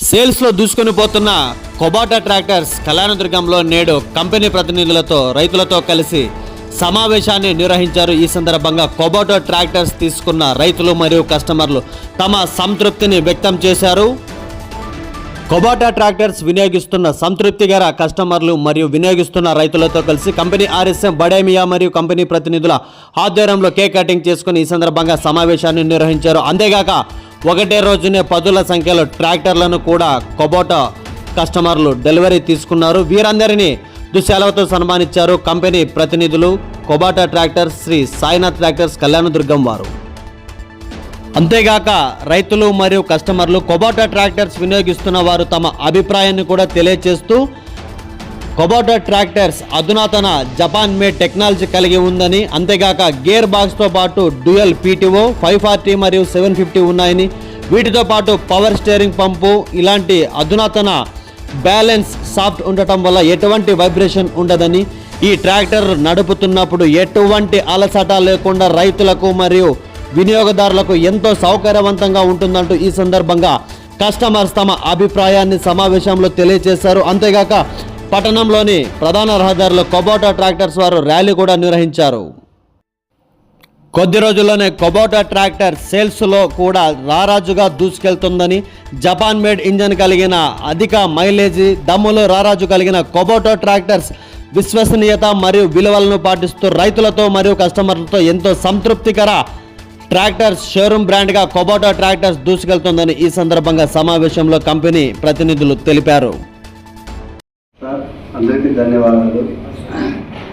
సేల్స్లో దూసుకొని పోతున్న కొబాటా ట్రాక్టర్స్ కళ్యాణదుర్గంలో నేడు కంపెనీ ప్రతినిధులతో రైతులతో కలిసి సమావేశాన్ని నిర్వహించారు. ఈ సందర్భంగా కొబాటా ట్రాక్టర్స్ తీసుకున్న రైతులు మరియు కస్టమర్లు తమ సంతృప్తిని వ్యక్తం చేశారు. కొబాటా ట్రాక్టర్స్ వినియోగిస్తున్న సంతృప్తిగల కస్టమర్లు మరియు వినియోగిస్తున్న రైతులతో కలిసి కంపెనీ ఆర్ఎస్ఎం బడేమియా మరియు కంపెనీ ప్రతినిధుల ఆధ్వర్యంలో కేక్ కటింగ్ చేసుకుని ఈ సందర్భంగా సమావేశాన్ని నిర్వహించారు. అంతేగాక ఒకటే రోజునే పదుల సంఖ్యలో ట్రాక్టర్లను కూడా కొబాటా కస్టమర్లు డెలివరీ తీసుకున్నారు. వీరందరినీ దుశ్శాలతో సన్మానించారు కంపెనీ ప్రతినిధులు. కొబాటా ట్రాక్టర్స్ శ్రీ సాయినాథ్ ట్రాక్టర్స్ కళ్యాణదుర్గం వారు. అంతేగాక రైతులు మరియు కస్టమర్లు కొబాటా ట్రాక్టర్స్ వినియోగిస్తున్న వారు తమ అభిప్రాయాన్ని కూడా తెలియజేస్తూ కొబాటా ట్రాక్టర్స్ అధునాతన జపాన్ మేడ్ టెక్నాలజీ కలిగి ఉందని, అంతేగాక గేర్ బాక్స్తో పాటు డ్యూయల్ పీటీఓ 540 మరియు 750 ఉన్నాయని, వీటితో పాటు పవర్ స్టీరింగ్ పంపు ఇలాంటి అధునాతన బ్యాలెన్స్ సాఫ్ట్ ఉండటం వల్ల ఎటువంటి వైబ్రేషన్ ఉండదని, ఈ ట్రాక్టర్ నడుపుతున్నప్పుడు ఎటువంటి అలసట లేకుండా రైతులకు మరియు వినియోగదారులకు ఎంతో సౌకర్యవంతంగా ఉంటుందంటూ ఈ సందర్భంగా కస్టమర్స్ తమ అభిప్రాయాన్ని సమావేశంలో తెలియజేశారు. అంతేగాక పట్టణంలోని ప్రధాన రహదారిలో కొబాటా ట్రాక్టర్స్ వారు ర్యాలీ కూడా నిర్వహించారు. కొద్ది రోజుల్లోనే కొబాటా ట్రాక్టర్ సేల్స్లో కూడా రారాజుగా దూసుకెళ్తుందని, జపాన్ మేడ్ ఇంజన్ కలిగిన అధిక మైలేజీ దమ్ములు రారాజు కలిగిన కొబాటా ట్రాక్టర్స్ విశ్వసనీయత మరియు విలువలను పాటిస్తూ రైతులతో మరియు కస్టమర్లతో ఎంతో సంతృప్తికర ట్రాక్టర్స్ షోరూమ్ బ్రాండ్గా కొబాటా ట్రాక్టర్స్ దూసుకెళ్తుందని ఈ సందర్భంగా సమావేశంలో కంపెనీ ప్రతినిధులు తెలిపారు. అందరికీ ధన్యవాదాలు,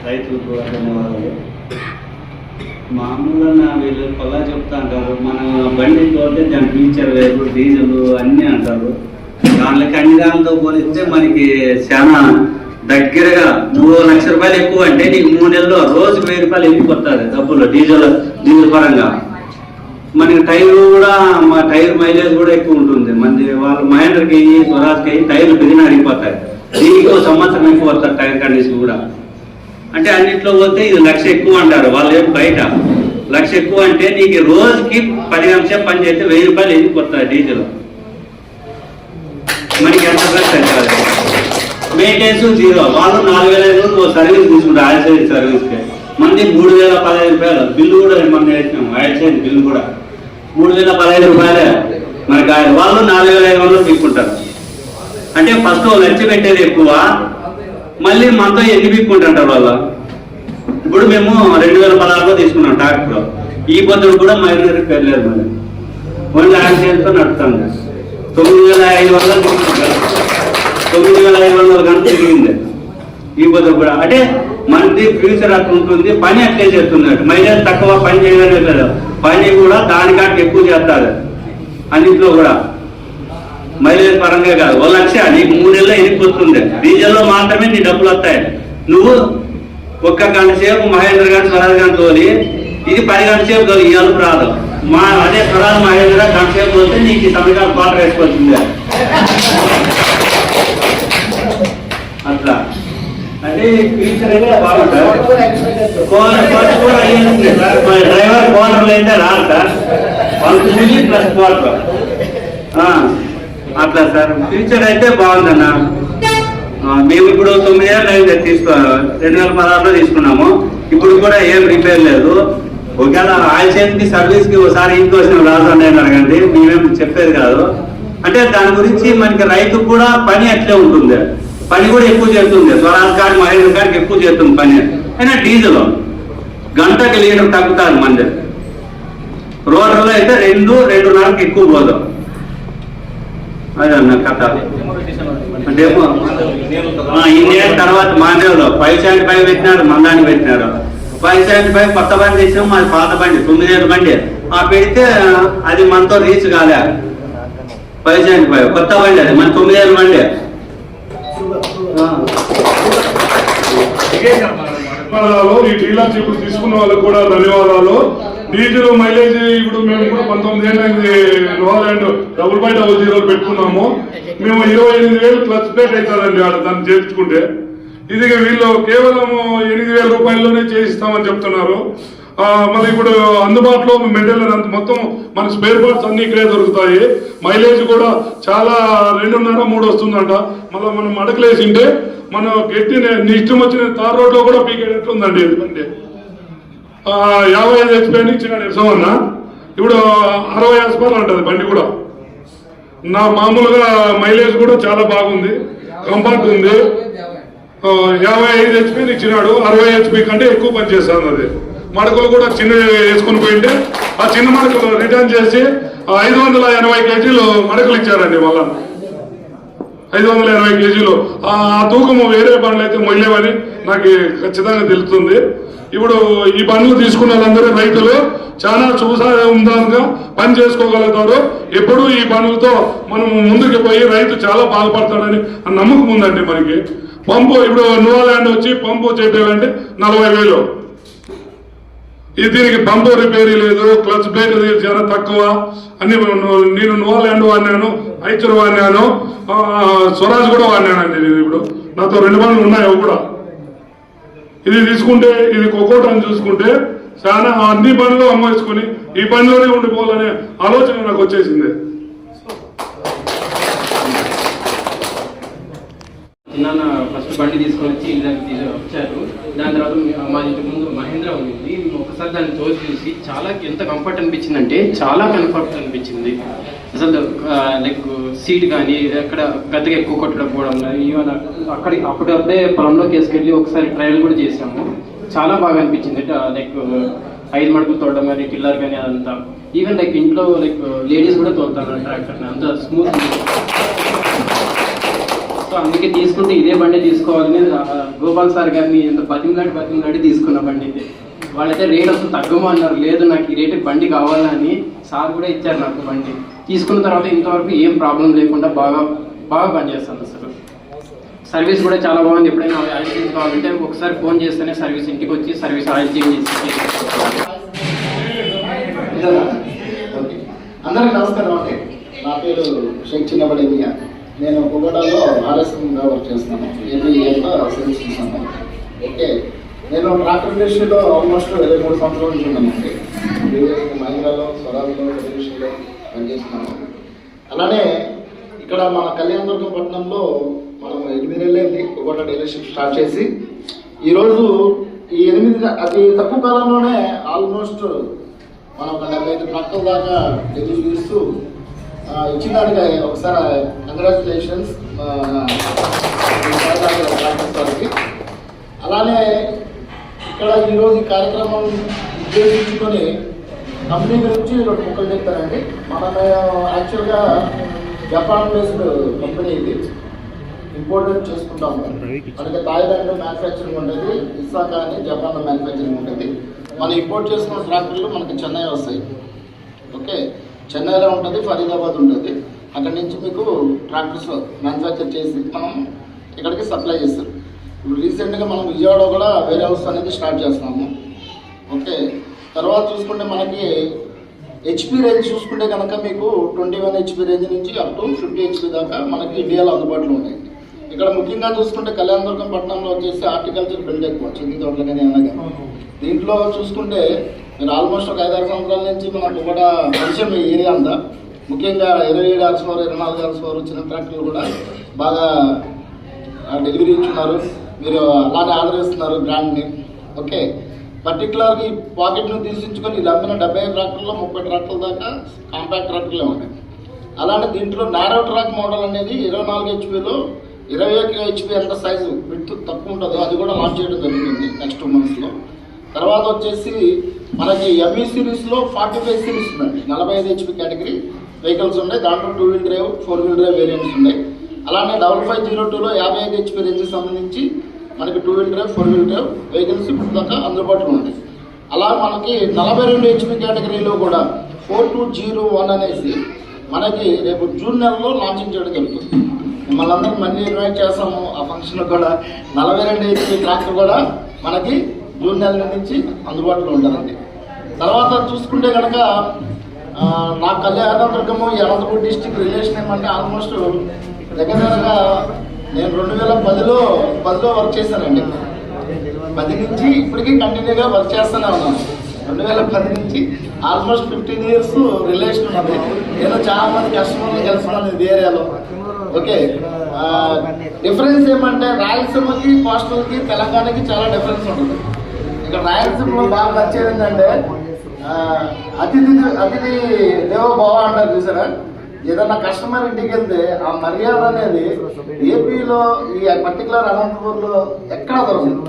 రైతులకు ధన్యవాదాలు. మామూలుగా వీళ్ళు కొల్లా చెప్తా అంటారు, మన బండి తోటే దాని ఫీచర్ వేరు, డీజిల్ అన్నీ అంటారు. దాంట్లోకి అన్ని దానితో పోలిస్తే మనకి చాలా దగ్గరగా 3 లక్షల రూపాయలు ఎక్కువ అంటే నీకు 3 నెలల్లో రోజుకి 1000 రూపాయలు వెళ్ళిపోతుంది డబ్బులు డీజిల్ పరంగా. మనకి టైర్ కూడా మా టైర్ మైలేజ్ కూడా ఎక్కువ ఉంటుంది. మంది వాళ్ళు మహేంద్రకి స్వరాజ్కి టైర్లు బిగిన అడిగిపోతాయి. దీనికి 1 సంవత్సరం ఎక్కువ వస్తారు టైర్ కండిషన్ కూడా. అంటే అన్నింటిలో పోతే ఇది 1 లక్ష ఎక్కువ అంటారు వాళ్ళు. ఏం బయట 1 లక్ష ఎక్కువ అంటే నీకు రోజుకి 10 నిమిషాలు పని చేస్తే 1000 రూపాయలు వెళ్ళిపోతుంది డీజిల్. మనకి ఎంత ఖర్చు అవుతుంది. మెయింటెనెన్స్ 0. వాళ్ళు 4500 సర్వీస్ తీసుకుంటారు. ఆయిల్ సర్వీస్కి మంది 3015 రూపాయలు బిల్లు కూడా మనం వేసినాం. ఆయిల్ బిల్లు కూడా 3015 రూపాయలే మనకి ఆయిల్. వాళ్ళు 4500 తీసుకుంటారు. అంటే ఫస్ట్ 1 లక్ష పెట్టేది ఎక్కువ, మళ్ళీ మనతో ఎన్ని పీక్కుంటుంటారు వాళ్ళు. ఇప్పుడు మేము 2016లో తీసుకున్నాం ట్రాక్టర్. ఈ పొద్దుడు కూడా మైనర్ పెరలేదు. మళ్ళీ ఓన్లీ యాక్సిడెంట్తో నడుపుతాం. 9500 తీసుకుంటారు. 9500 గంట తిరిగింది ఈ పొద్దు కూడా. అంటే మనది ఫ్యూచర్ అట్లా ఉంటుంది, పని అట్లే చేస్తున్నట్టు. మైలేజ్ తక్కువ పని చేయడం లేదు, పని కూడా దానికంటే ఎక్కువ చేస్తారు అన్నింటిలో కూడా. మైలేజ్ పరంగా కాదు, 1 లక్ష నీకు 3 నెలల్లో ఎనిపోతుంది. డీజిల్లో మాత్రమే నీ డబ్బులు వస్తాయి. నువ్వు 1 గంట సేపు మహేంద్ర గారు స్వరాజ్ గారు తోలి, ఇది 10 గంటల సేపు తోలి ఇవ్వాలి రాదు. మా అదే స్వరాజ్ మహేంద్ర గంట సేపు పోతే నీకు ఈ సమయాలు పాట వేసుకోవాల్సిందే అట్లా. అంటే ఫ్యూచర్ అయితే బాగుంటుంది. డ్రైవర్ కోనర్లు అయితే రాదు సార్, వాళ్ళకి ప్లస్ క్వార్టర్ అట్లా సార్. ఫ్యూచర్ అయితే బాగుందన్న. మేము ఇప్పుడు 9 ఏళ్ళు అయింది 2016లో తీసుకున్నాము. ఇప్పుడు కూడా ఏం రిపేర్ లేదు. ఒకవేళ ఆయిల్ చేతికి సర్వీస్కి ఒకసారి ఇంటికి వచ్చిన రాజు అడగండి, మేమేం చెప్పేది కాదు. అంటే దాని గురించి మనకి రైతుకు కూడా పని అట్లే ఉంటుంది, పని కూడా ఎక్కువ చేస్తుంది. స్వరాజ్ గారి మహేంద్ర గారికి ఎక్కువ చేస్తుంది పని. అయినా డీజిల్ గంటకి లీటర్ తగ్గుతుంది మంది. రోడ్లలో అయితే 2-2.5 ఎక్కువ పోదు. అదే అన్న కథ. అంటే ఇండియా తర్వాత మాండేవులో 575 పెట్టినాడు, మందాన్ని పెట్టినాడు. 575 కొత్త బండి తెచ్చినాం, మాది పాత బండి 9 ఏళ్ళ బండి. పెడితే అది మనతో రీచ్ కాలే. 575 కొత్త బండి, అది మన 9 ఏళ్ళ బండి. ఈ డీలర్షిప్ తీసుకున్న వాళ్ళకు కూడా ధన్యవాదాలు. డీజిల్ మైలేజ్ ఇప్పుడు మేము కూడా 19 ఏళ్ళైంది రోలాండ్ డబుల్ పెట్టుకున్నాము. మేము 28,000 క్లచ్ ప్లేట్ అవుతుందండి ఆడ దాన్ని చేయించుకుంటే. ఇది వీళ్ళు కేవలం 8,000 రూపాయల్లోనే చేయిస్తామని చెప్తున్నారు. మళ్ళీ ఇప్పుడు అందుబాటులో మెటీరియల్ మొత్తం మన స్పేర్ పార్ట్స్ అన్ని ఇక్కడే దొరుకుతాయి. మైలేజ్ కూడా చాలా 2.5-3 వస్తుందంట. మళ్ళీ మనం మడకలేసింటే మనం గట్టి ఇష్టం వచ్చిన తార్ రోడ్ లో కూడా పీకేటట్టు ఉందండి. ఎందుకంటే 55 HP ఇచ్చినాడు యశమన్న. ఇప్పుడు 60 HP ఉంటుంది బండి కూడా. నా మామూలుగా మైలేజ్ కూడా చాలా బాగుంది, కంఫర్ట్ ఉంది. 55 HP ఇచ్చినాడు. 60 HP కంటే ఎక్కువ పని చేస్తాను. అది మడకలు కూడా చిన్న వేసుకుని పోయింటే ఆ చిన్న మడకలు రిటర్న్ చేసి 580 kg మడకలు ఇచ్చారండి. మళ్ళా 580 kg ఆ తూకము వేరే బండ్లు అయితే మొయ్యలేవని నాకు ఖచ్చితంగా తెలుస్తుంది. ఇప్పుడు ఈ బండ్లు తీసుకున్న వాళ్ళందరూ రైతులు చాలా చూసాగా పని చేసుకోగలుగుతారు. ఎప్పుడు ఈ బండ్లతో మనం ముందుకు పోయి రైతు చాలా బాగుపడతాడని నమ్మకం ఉందండి మనకి. పంపు ఇప్పుడు నోవాల్యాండ్ వచ్చి పంపు చేయాలంటే 40,000. దీనికి పంపు రిపేరీ లేదు, క్లచ్ ప్లేట్ చాలా తక్కువ అని. నేను నోవాల్యాండ్ వాడినాను, ఐచర్ వాడినాను, స్వరాజ్ కూడా వాడినానండి. నేను ఇప్పుడు నాతో 2 బండ్లు ఉన్నాయి. అవి కూడా ఇది తీసుకుంటే ఇది ఒక్కోటి అని చూసుకుంటే చాలా అన్ని బండ్లు అమ్మేసుకుని ఈ బండిలోనే ఉండిపోవాలనే ఆలోచన నాకు వచ్చేసింది. చిన్న ఫస్ట్ బండి తీసుకొని వచ్చి ఇళ్ళకి వచ్చారు. దాని తర్వాత మా ఇంటి ముందు మహేంద్ర ఉంది. ఒకసారి దాన్ని చూసి చాలా ఎంత కంఫర్ట్ అనిపించింది అంటే చాలా కంఫర్ట్ అనిపించింది. అసలు లైక్ సీట్ కానీ ఎక్కడ పెద్దగా ఎక్కువ కొట్టకపోవడం కానీ ఈవెన్ అప్పుడప్పుడే పొలంలోకి వేసుకెళ్ళి ఒకసారి ట్రయల్ కూడా చేసాము. చాలా బాగా అనిపించింది. లైక్ 5 మడుపులు తోడడం కానీ టిల్లర్ కానీ అదంతా. ఈవెన్ లైక్ ఇంట్లో లైక్ లేడీస్ కూడా తోలుతారు ట్రాక్టర్ని, అంత స్మూత్. సో అందుకే తీసుకుంటే ఇదే బండి తీసుకోవాలని గోపాల్ సార్ గారిని ఎంత బతిమలాడి తీసుకున్న బండి అయితే. వాళ్ళైతే రేట్ అసలు తగ్గము అన్నారు. లేదు నాకు ఈ రేటు బండి కావాలని సార్ కూడా ఇచ్చారు నాకు బండి. తీసుకున్న తర్వాత ఇంతవరకు ఏం ప్రాబ్లం లేకుండా బాగా పనిచేస్తాను. అసలు సర్వీస్ కూడా చాలా బాగుంది. ఎప్పుడైనా ఆయిల్ చేంజ్ కావాలంటే ఒకసారి ఫోన్ చేస్తేనే సర్వీస్ ఇంటికి వచ్చి సర్వీస్ ఆయిల్ చేంజ్ చేసి. అందరికీ నమస్కారం అండి. నా పేరు షేక్ చిన్నబడేమియా. నేను కుగడాలో ఆర్ఎస్ఎంగా వర్క్ చేస్తున్నాను. ఏపీఏలో సర్వీస్ చేస్తాను. ఓకే, నేను ట్రాక్టర్ ఇండస్ట్రీలో ఆల్మోస్ట్ 23 సంవత్సరాల నుంచి ఉన్నానండి. మహీంద్రాలో, స్వరాజ్లో, ఇండస్ట్రీలో పనిచేస్తున్నాను. అలానే ఇక్కడ మన కళ్యాణదుర్గం పట్టణంలో మనం 8 నెలలైంది కుగడ డీలర్షిప్ స్టార్ట్ చేసి. ఈరోజు ఈ 8 అతి తక్కువ కాలంలోనే ఆల్మోస్ట్ మనం ఒక 75 ట్రాక్టర్ల దాకా డెలివరీ చేస్తూ ఇచ్చిన దానికి ఒకసారి కంగ్రాచులేషన్స్ ట్రాక్టర్స్కి. అలానే ఇక్కడ ఈరోజు ఈ కార్యక్రమం ఉద్దేశించుకొని కంపెనీ గురించి 2 ముక్కలు చెప్తానండి. మనం యాక్చువల్గా జపాన్ బేస్డ్ కంపెనీ ఇది. ఇంపోర్టెడ్ చేసుకుంటాము. మనకి థాయిలాండ్లో మ్యానుఫ్యాక్చరింగ్ ఉంటుంది, ఇస్సాకా అని జపాన్లో మ్యానుఫ్యాక్చరింగ్ ఉంటుంది. మనం ఇంపోర్ట్ చేసుకున్న ట్రాక్టర్లు మనకి చెన్నై వస్తాయి. ఓకే, చెన్నైలో ఉంటుంది, ఫరీదాబాద్ ఉంటుంది. అక్కడి నుంచి మీకు ట్రాక్టర్స్ మ్యానుఫ్యాక్చర్ చేసి మనం ఇక్కడికి సప్లై చేస్తారు. ఇప్పుడు రీసెంట్గా మనం విజయవాడ కూడా వేరే హౌస్ అనేది స్టార్ట్ చేస్తున్నాము. ఓకే, తర్వాత చూసుకుంటే మనకి హెచ్పి రేంజ్ చూసుకుంటే కనుక మీకు 21 HP రేంజ్ నుంచి అప్ టు 50 HP దాకా మనకి ఇండియాలో అందుబాటులో ఉన్నాయి. ఇక్కడ ముఖ్యంగా చూసుకుంటే కళ్యాణదుర్గం పట్టణంలో వచ్చేసి హార్టికల్చర్ బెల్ట్ ఎక్కువ, చింది తోటలు కానీ అనగా. దీంట్లో చూసుకుంటే మీరు ఆల్మోస్ట్ ఒక 5-6 సంవత్సరాల నుంచి మనకు కూడా పరిచయం ఈ ఏరియా అంతా. ముఖ్యంగా 27 horsepower, 24 horsepower చిన్న ట్రాక్టర్లు కూడా బాగా డెలివరీ ఇస్తున్నారు. మీరు అలానే ఆదరిస్తున్నారు బ్రాండ్ని. ఓకే, పర్టికులర్గా ఈ పాకెట్ను తీసించుకొని ఇది అమ్మిన 75 ట్రాక్టర్లో 30 ట్రాక్టర్ల దాకా కాంపాక్ట్ ట్రాక్టర్లే ఉన్నాయి. అలానే దీంట్లో నారో ట్రాక్ మోడల్ అనేది 24 HPలో 21 HP ఎంత సైజు విడ్త్ తక్కువ ఉంటుందో అది కూడా లాంచ్ చేయడం జరుగుతుంది నెక్స్ట్ 2 monthsలో. తర్వాత వచ్చేసి మనకి ఎంఈ సిరీస్లో 45 సిరీస్ ఉన్నాయి. 45 HP కేటగిరీ వెహికల్స్ ఉన్నాయి. దాంట్లో 2-wheel drive, 4-wheel drive variants ఉన్నాయి. అలానే 5502లో 55 HP రేంజ్కి సంబంధించి మనకి 2-wheel drive, 4-wheel drive vehicles ఇప్పుడు దాకా అందుబాటులో ఉంటాయి. అలా మనకి 42 HP కేటగిరీలో కూడా 4201 అనేసి మనకి రేపు జూన్ నెలలో లాంచింగ్ చేయడం జరుగుతుంది. మిమ్మల్ని అందరూ మళ్ళీ ఇన్వైట్ చేస్తాము ఆ ఫంక్షన్ కూడా. 42 HP ట్రాక్టర్ కూడా మనకి జూన్ నెల నుంచి అందుబాటులో ఉంటుందండి. తర్వాత చూసుకుంటే కనుక నా కళ్యాణదుర్గము ఈ అనంతపురం డిస్టిక్ రిలేషన్ ఏమంటే ఆల్మోస్ట్ దగ్గరగా నేను 2010లో వర్క్ చేశానండి. 10 నుంచి ఇప్పటికీ కంటిన్యూగా వర్క్ చేస్తూనే ఉన్నాను. 2010 నుంచి ఆల్మోస్ట్ 15 years రిలేషన్ ఉన్నది. నేను చాలా మంది కస్టమర్లు కలుసుకున్నాను ఇది ఏరియాలో. ఓకే, డిఫరెన్స్ ఏమంటే రాయలసీమకి కోస్టల్కి తెలంగాణకి చాలా డిఫరెన్స్ ఉంటుంది. ఇక్కడ రాయలసీమలో బాగా నచ్చేది ఏంటంటే అతిథి దేవో భవ అంటారు చూసారా. ఏదన్నా కస్టమర్ ఇంటికి వెళ్తే ఆ మర్యాద అనేది ఏపీలో ఈ పర్టికులర్ అనంతపూర్లో ఎక్కడ దొరకదు.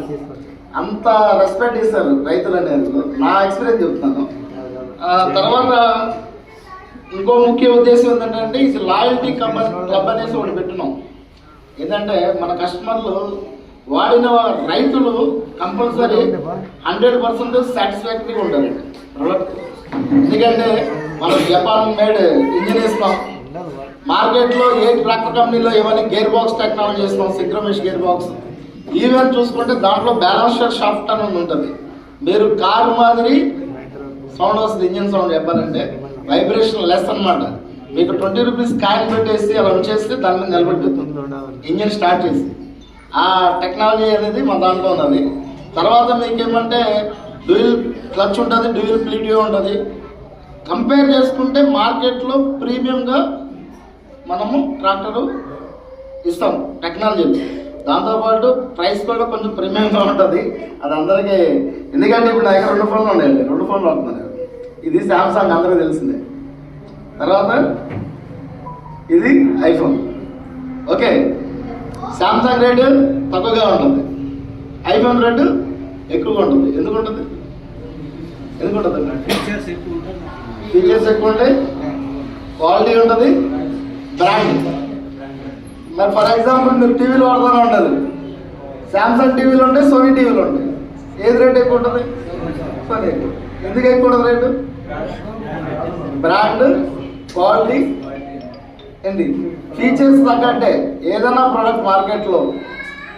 అంత రెస్పెక్ట్ ఇస్తారు రైతులు అనేది నా ఎక్స్పీరియన్స్ చెప్తున్నాను. తర్వాత ఇంకో ముఖ్య ఉద్దేశం ఏంటంటే ఇది లాయల్టీ క్లబ్ అనేసి ఒకటి పెట్టున్నాం. ఏంటంటే మన కస్టమర్లు వాడిన రైతులు కంపల్సరీ 100% సాటిస్ఫాక్టరీగా ఉంటారు ప్రొడక్ట్. ఎందుకంటే మనం జపాన్ మేడ్ ఇంజిన్ ఇస్తాం. మార్కెట్లో ఏ ట్రాక్టర్ కంపెనీలో ఏమైనా గేర్ బాక్స్ టెక్నాలజీ ఇస్తాం, సింక్రోమిష్ గేర్ బాక్స్. ఈవెన్ చూసుకుంటే దాంట్లో బ్యాలెన్సర్ షాఫ్ట్ అని ఉంటుంది. మీరు కారు మాదిరి సౌండ్ వస్తుంది, ఇంజిన్ సౌండ్ చెప్పాలంటే వైబ్రేషన్ లెస్ అనమాట. మీకు 20 రూపీస్ కాయిన్ పెట్టేసి అలా ఉంచేస్తే దాని మీద నిలబెట్టుతుంది ఇంజిన్ స్టార్ట్ చేసి. ఆ టెక్నాలజీ అనేది మన దాంట్లో ఉన్నది. తర్వాత మీకేమంటే డ్యూయల్ క్లచ్ ఉంటుంది, డ్యూయల్ ప్లీటియో ఉంటుంది. కంపేర్ చేసుకుంటే మార్కెట్లో ప్రీమియంగా మనము ట్రాక్టరు ఇస్తాం టెక్నాలజీ. దాంతోపాటు ప్రైస్ కూడా కొంచెం ప్రీమియంగా ఉంటుంది. అది అందరికీ, ఎందుకంటే ఇప్పుడు నా దగ్గర 2 ఫోన్లు ఉన్నాయండి, 2 ఫోన్లు వాడుతున్నాను. ఇది శాంసంగ్ అందరికీ తెలిసిందే. తర్వాత ఇది ఐఫోన్. ఓకే, శాంసంగ్ రేటు తక్కువగా ఉంటుంది, ఐఫోన్ రేటు ఎక్కువగా ఉంటుంది. ఎందుకు ఉంటుంది? ఫీచర్స్ ఎక్కువ ఉంటాయి, క్వాలిటీ ఉంటుంది, బ్రాండ్. మరి ఫర్ ఎగ్జాంపుల్ మీరు టీవీలు వాడుతూనే ఉంటుంది. శాంసంగ్ టీవీలు ఉంటాయి, సోనీ టీవీలు ఉంటాయి. ఏది రేట్ ఎక్కువ ఉంటుంది? సోనీ ఎక్కువ. ఎందుకు ఎక్కువ ఉంటుంది రేటు? బ్రాండ్, క్వాలిటీ ఏంటి, ఫీచర్స్ తగ్గట్టే. ఏదైనా ప్రోడక్ట్ మార్కెట్లో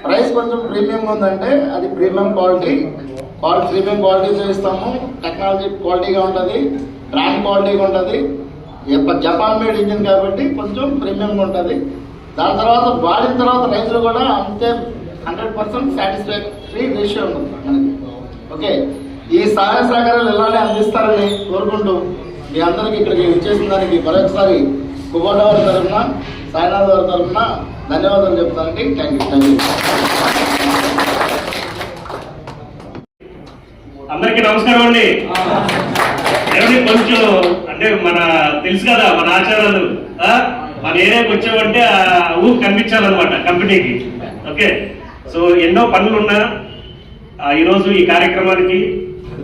ప్రైస్ కొంచెం ప్రీమియంగా ఉందంటే అది ప్రీమియం క్వాలిటీ. ప్రీమియం క్వాలిటీతో ఇస్తాము. టెక్నాలజీ క్వాలిటీగా ఉంటుంది, బ్రాండ్ క్వాలిటీగా ఉంటుంది. జపాన్ మేడ్ ఇంజిన్ కాబట్టి కొంచెం ప్రీమియంగా ఉంటుంది. దాని తర్వాత వాడిన తర్వాత రైతులు కూడా అంతే 100% సాటిస్ఫాక్టరీ రేషియో ఉంటుంది మనకి. ఓకే, ఈ సహాయ సహకారాలు ఇలానే అందిస్తారని కోరుకుంటూ మీ అందరికీ ఇక్కడికి వచ్చేసిన దానికి మరొకసారి కుబోటా వారి తరఫున, సాయినాథ్ వారి తరఫున ధన్యవాదాలు చెప్తానండి. Thank you. అందరికీ నమస్కారం అండి. కొంచెం అంటే మన తెలుసు కదా మన ఆచారాలు, మన ఏరియాకి వచ్చామంటే ఊరు కనిపించాలన్నమాట కంపెనీకి. ఓకే, సో ఎన్నో పనులు ఉన్నా ఈరోజు ఈ కార్యక్రమానికి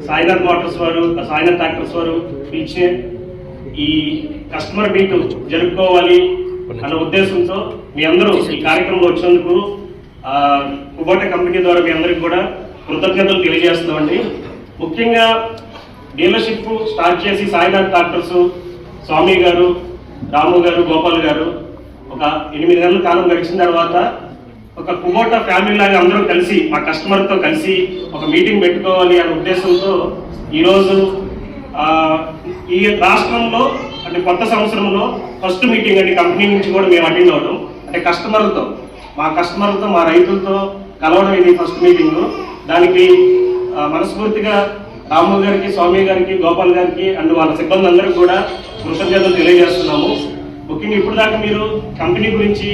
సాయినాథ్ మోటార్స్ వారు, సాయినాథ్ ట్రాక్టర్స్ వారు పిలిచే ఈ కస్టమర్ మీట్ జరుపుకోవాలి అన్న ఉద్దేశంతో మీ అందరూ ఈ కార్యక్రమంలో వచ్చినందుకు కుబోటా కంపెనీ ద్వారా మీ అందరికి కూడా కృతజ్ఞతలు తెలియజేస్తున్నామండి. ముఖ్యంగా డీలర్షిప్ స్టార్ట్ చేసి సాయినాథ్ ట్రాక్టర్స్ స్వామి గారు, రాము గారు, గోపాల్ గారు ఒక 8 నెలల కాలం గడిచిన తర్వాత ఒక కుబోటా ఫ్యామిలీ లాగా అందరూ కలిసి మా కస్టమర్తో కలిసి ఒక మీటింగ్ పెట్టుకోవాలి అనే ఉద్దేశంతో ఈరోజు ఈ రాష్ట్రంలో అంటే కొత్త సంవత్సరంలో ఫస్ట్ మీటింగ్ అండి. కంపెనీ నుంచి కూడా మేము అటెండ్ అవ్వడం అంటే కస్టమర్లతో మా రైతులతో కలవడం ఇది ఫస్ట్ మీటింగ్. దానికి మనస్ఫూర్తిగా రాము గారికి, స్వామి గారికి, గోపాల్ గారికి అండ్ వాళ్ళ సిబ్బంది అందరికీ కూడా కృతజ్ఞతలు తెలియజేస్తున్నాము. ముఖ్యంగా ఇప్పుడు దాకా మీరు కంపెనీ గురించి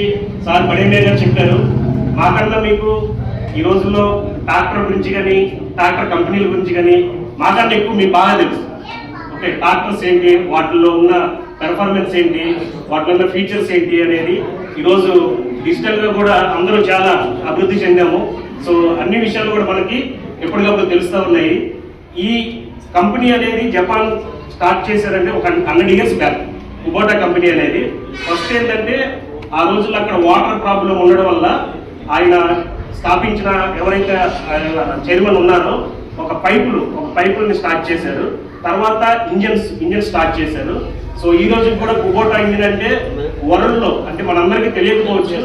సార్ బడేండే గారు చెప్పారు. మాకన్నా మీకు ఈ రోజుల్లో ట్రాక్టర్ గురించి కానీ ట్రాక్టర్ కంపెనీల గురించి కానీ మాకన్నా ఎక్కువ మీకు బాగా తెలుసు. ఓకే, ట్రాక్టర్స్ ఏంటి, వాటిల్లో ఉన్న పెర్ఫార్మెన్స్ ఏంటి, వాటిలో ఉన్న ఫీచర్స్ ఏంటి అనేది ఈరోజు డిజిటల్గా కూడా అందరూ చాలా అభివృద్ధి చెందాము. సో అన్ని విషయాలు కూడా మనకి ఎప్పటికప్పుడు తెలుస్తూ ఉన్నాయి. ఈ కంపెనీ అనేది జపాన్ స్టార్ట్ చేశారంటే ఒక 100 years బ్యాక్ కుబోటా కంపెనీ అనేది. ఫస్ట్ ఏంటంటే ఆ రోజుల్లో అక్కడ వాటర్ ప్రాబ్లం ఉండడం వల్ల ఆయన స్థాపించిన ఎవరైతే చైర్మన్ ఉన్నారో ఒక పైపుల్ని స్టార్ట్ చేశారు. తర్వాత ఇంజన్ స్టార్ట్ చేశారు. సో ఈ రోజు కూడా కుబోటా ఇంజిన్ అంటే వరల్డ్లో అంటే మనందరికీ తెలియకపోవచ్చు,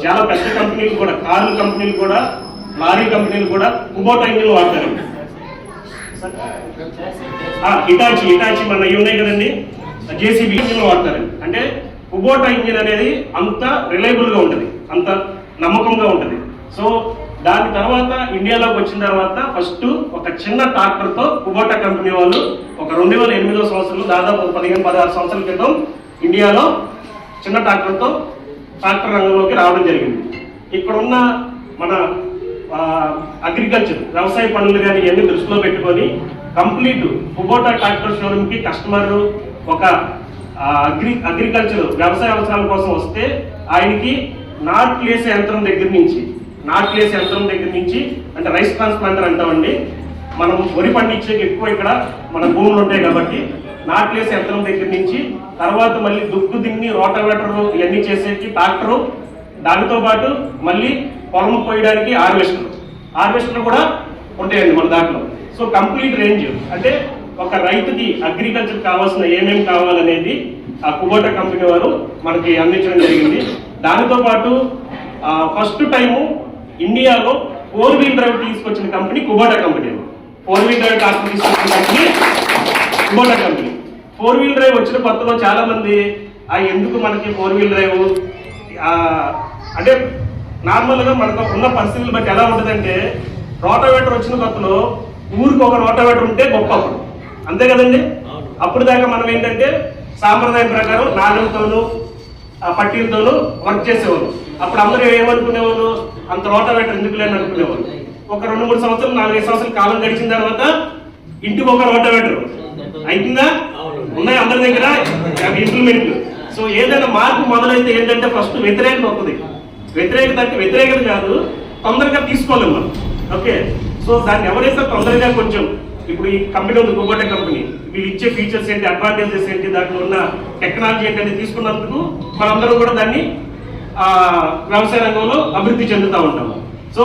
చాలా పెద్ద కంపెనీలు కూడా, కార్ల కంపెనీలు కూడా, లారీ కంపెనీలు కూడా కుబోటా ఇంజిన్ వాడతారు. హిటాచి మన ఇవి ఉన్నాయి కదండి, జేసీబీ ఇంజిన్ వాడతారు. అంటే కుబోటా ఇంజిన్ అనేది అంత రిలయబుల్ గా ఉంటుంది, అంత నమ్మకంగా ఉంటుంది. సో దాని తర్వాత ఇండియాలోకి వచ్చిన తర్వాత ఫస్ట్ ఒక చిన్న ట్రాక్టర్తో కుబోటా కంపెనీ వాళ్ళు ఒక 2008 సంవత్సరంలో దాదాపు 15-16 సంవత్సరాల క్రితం ఇండియాలో చిన్న ట్రాక్టర్తో ట్రాక్టర్ రంగంలోకి రావడం జరిగింది. ఇక్కడ ఉన్న మన అగ్రికల్చర్ వ్యవసాయ పనులు కానీ ఇవన్నీ దృష్టిలో పెట్టుకొని కంప్లీట్ కుబోటా ట్రాక్టర్ షోరూమ్కి కస్టమర్ ఒక అగ్రికల్చర్ వ్యవసాయ అవసరాల కోసం వస్తే ఆయనకి నాట్లు వేసే యంత్రం దగ్గర నుంచి అంటే రైస్ ట్రాన్స్ప్లాంటర్ అంటామండి. మనం వరి పండించేకి ఎక్కువ ఇక్కడ మన భూములు ఉంటాయి కాబట్టి నాట్లు వేసే యంత్రం దగ్గర నుంచి తర్వాత మళ్ళీ దుక్కు దిన్ని రోటావేటర్ ఇవన్నీ చేసేకి ట్రాక్టరు, దానితో పాటు మళ్ళీ పొలం పోయడానికి హార్వెస్టర్ కూడా ఉంటాయండి మన దాంట్లో. సో కంప్లీట్ రేంజ్ అంటే ఒక రైతుకి అగ్రికల్చర్ కావాల్సిన ఏమేమి కావాలనేది ఆ కుబోటా కంపెనీ వారు మనకి అందించడం జరిగింది. దానితో పాటు ఫస్ట్ టైము ఇండియాలో 4-wheel డ్రైవ్ తీసుకొచ్చిన company Kubota company. 4-wheel drive tractor తీసుకొచ్చిన company Kubota company. 4-wheel drive వచ్చిన కొత్తలో చాలా మంది ఎందుకు మనకి 4-wheel డ్రైవ్ అంటే నార్మల్గా మనకు ఉన్న పరిస్థితులు బట్టి ఎలా ఉంటుందంటే రోటావేటర్ వచ్చిన కొత్తలో ఊరికి ఒక రోటావేటర్ ఉంటే గొప్ప అప్పుడు, అంతే కదండి. అప్పుడు దాకా మనం ఏంటంటే సాంప్రదాయం ప్రకారం నాగలతోనూ పట్టీలతోనూ వర్క్ చేసేవాళ్ళు. అప్పుడు అందరూ ఏమనుకునేవాళ్ళు, అంత రోటావేటర్ ఎందుకు లేని అనుకునేవాళ్ళు. ఒక 2-3 సంవత్సరాలు 4-5 సంవత్సరాల కాలం గడిచిన తర్వాత ఇంటికి ఒక రోటావేటర్ అయితుందా, ఉన్నాయి అందరి దగ్గర ఇంప్లిమెంట్లు. సో ఏదైనా మార్పు మొదలైతే ఏంటంటే ఫస్ట్ వ్యతిరేకత వస్తుంది. వ్యతిరేకత కాదు, తొందరగా తీసుకోలేము మనం. ఓకే, సో దాన్ని ఎవరైతే తొందరగా కొంచెం ఇప్పుడు ఈ కంపెనీ ఉంది కుబోటా కంపెనీ, వీళ్ళు ఇచ్చే ఫీచర్స్ ఏంటి, అడ్వాంటేజెస్ ఏంటి, దాంట్లో ఉన్న టెక్నాలజీ ఏంటంటే తీసుకున్నందుకు మనందరం కూడా దాన్ని వ్యవసాయ రంగంలో అభివృద్ధి చెందుతూ ఉంటాము. సో